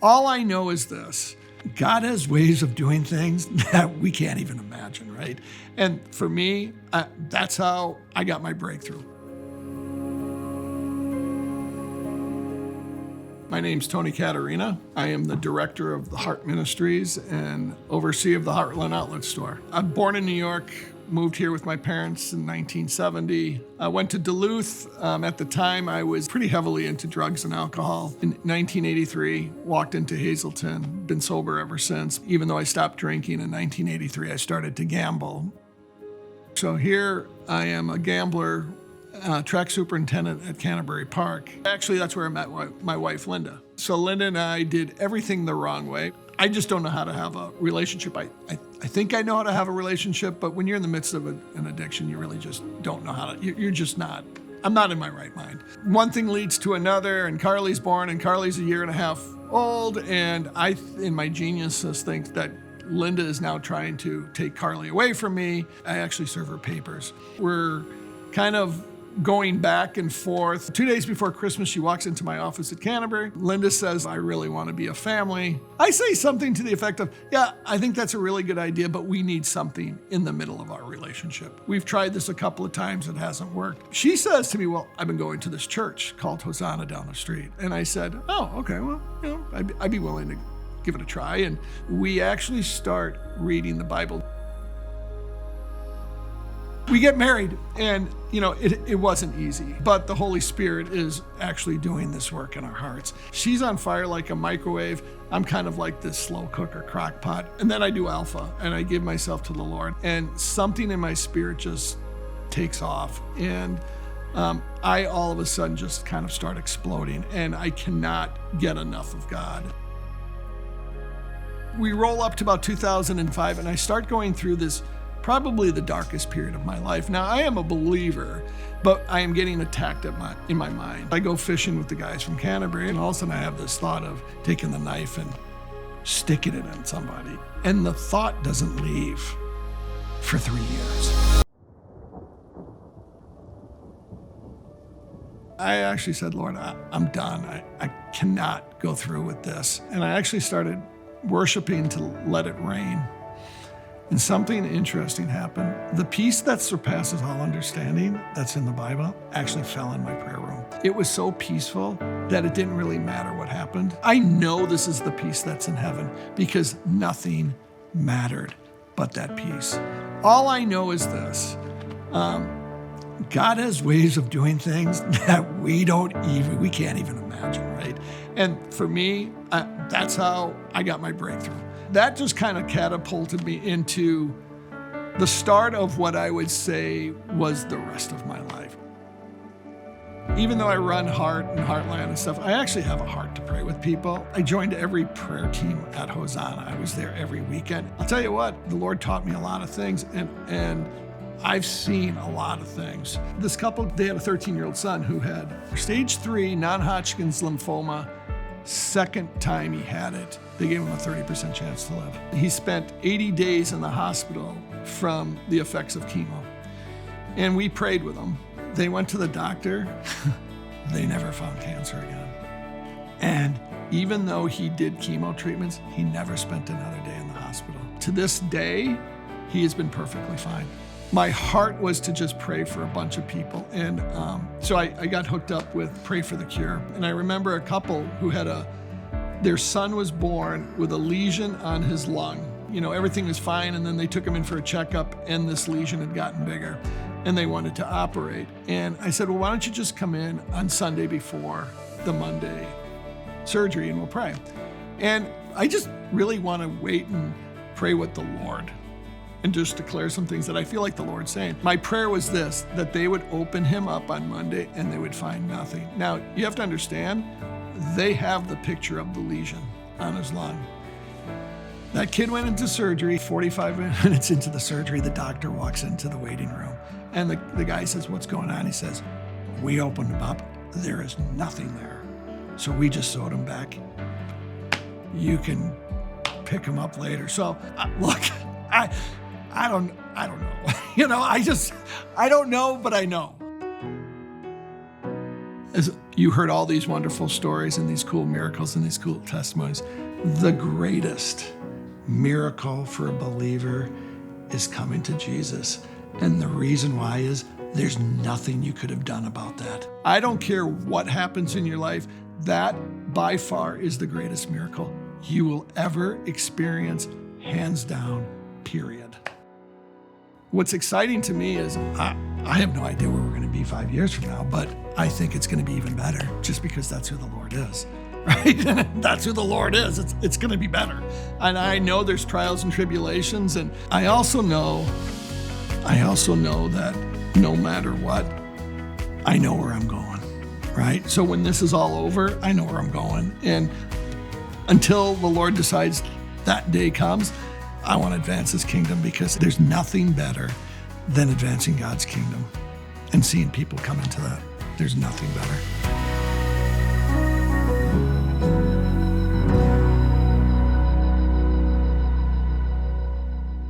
All I know is this: God has ways of doing things that we can't even imagine, right? And for me, that's how I got my breakthrough. My name's Tony Caterina. I am the director of the Heart Ministries and overseer of the Heartland Outlet Store. I'm born in New York, moved here with my parents in 1970. I went to Duluth. At the time, I was pretty heavily into drugs and alcohol. In 1983, walked into Hazleton, been sober ever since. Even though I stopped drinking in 1983, I started to gamble. So here I am, a gambler, track superintendent at Canterbury Park. Actually, that's where I met my wife, Linda. So Linda and I did everything the wrong way. I just don't know how to have a relationship. I think I know how to have a relationship, but when you're in the midst of an addiction, you really just don't know how to, you're just not. I'm not in my right mind. One thing leads to another, and Carly's born, and Carly's a year and a half old, and I, in my geniusness, think that Linda is now trying to take Carly away from me. I actually serve her papers. We're kind of going back and forth. 2 days before Christmas, she walks into my office at Canterbury. Linda says, I really want to be a family. I say something to the effect of, yeah, I think that's a really good idea, but we need something in the middle of our relationship. We've tried this a couple of times. It hasn't worked. She says to me, well, I've been going to this church called Hosanna down the street. And I said, oh, okay, well, I'd be willing to give it a try. And we actually start reading the Bible. We get married, and it wasn't easy, but the Holy Spirit is actually doing this work in our hearts. She's on fire like a microwave. I'm kind of like this slow cooker crock pot. And then I do alpha, and I give myself to the Lord, and something in my spirit just takes off. And I all of a sudden just kind of start exploding, and I cannot get enough of God. We roll up to about 2005, and I start going through this probably the darkest period of my life. Now, I am a believer, but I am getting attacked in my mind. I go fishing with the guys from Canterbury, and all of a sudden I have this thought of taking the knife and sticking it in somebody. And the thought doesn't leave for 3 years. I actually said, Lord, I'm done. I cannot go through with this. And I actually started worshiping to let it rain. And something interesting happened. The peace that surpasses all understanding that's in the Bible actually fell in my prayer room. It was so peaceful that it didn't really matter what happened. I know this is the peace that's in heaven because nothing mattered but that peace. All I know is this. God has ways of doing things that we can't even imagine, right? And for me, that's how I got my breakthrough. That just kind of catapulted me into the start of what I would say was the rest of my life. Even though I run Heart and Heartland and stuff, I actually have a heart to pray with people. I joined every prayer team at Hosanna. I was there every weekend. I'll tell you what, the Lord taught me a lot of things, and I've seen a lot of things. This couple, they had a 13-year-old son who had stage 3 non-Hodgkin's lymphoma. Second time he had it, they gave him a 30% chance to live. He spent 80 days in the hospital from the effects of chemo. And we prayed with him. They went to the doctor. They never found cancer again. And even though he did chemo treatments, he never spent another day in the hospital. To this day, he has been perfectly fine. My heart was to just pray for a bunch of people. And so I got hooked up with Pray for the Cure. And I remember a couple who had their son was born with a lesion on his lung. Everything was fine. And then they took him in for a checkup, and this lesion had gotten bigger, and they wanted to operate. And I said, well, why don't you just come in on Sunday before the Monday surgery, and we'll pray. And I just really want to wait and pray with the Lord and just declare some things that I feel like the Lord's saying. My prayer was this, that they would open him up on Monday and they would find nothing. Now, you have to understand, they have the picture of the lesion on his lung. That kid went into surgery. 45 minutes into the surgery, the doctor walks into the waiting room. And the guy says, what's going on? He says, we opened him up. There is nothing there. So we just sewed him back. You can pick him up later. So look, I don't know. I don't know, but I know. as you heard all these wonderful stories and these cool miracles and these cool testimonies, the greatest miracle for a believer is coming to Jesus. And the reason why is there's nothing you could have done about that. I don't care what happens in your life, that by far is the greatest miracle you will ever experience, hands down, period. What's exciting to me is I have no idea where we're going to be 5 years from now, but I think it's going to be even better just because that's who the Lord is, right? That's who the Lord is. It's going to be better. And I know there's trials and tribulations, and I also know that no matter what, I know where I'm going, right? So when this is all over, I know where I'm going. And until the Lord decides that day comes, I want to advance his kingdom, because there's nothing better than advancing God's kingdom and seeing people come into that. There's nothing better.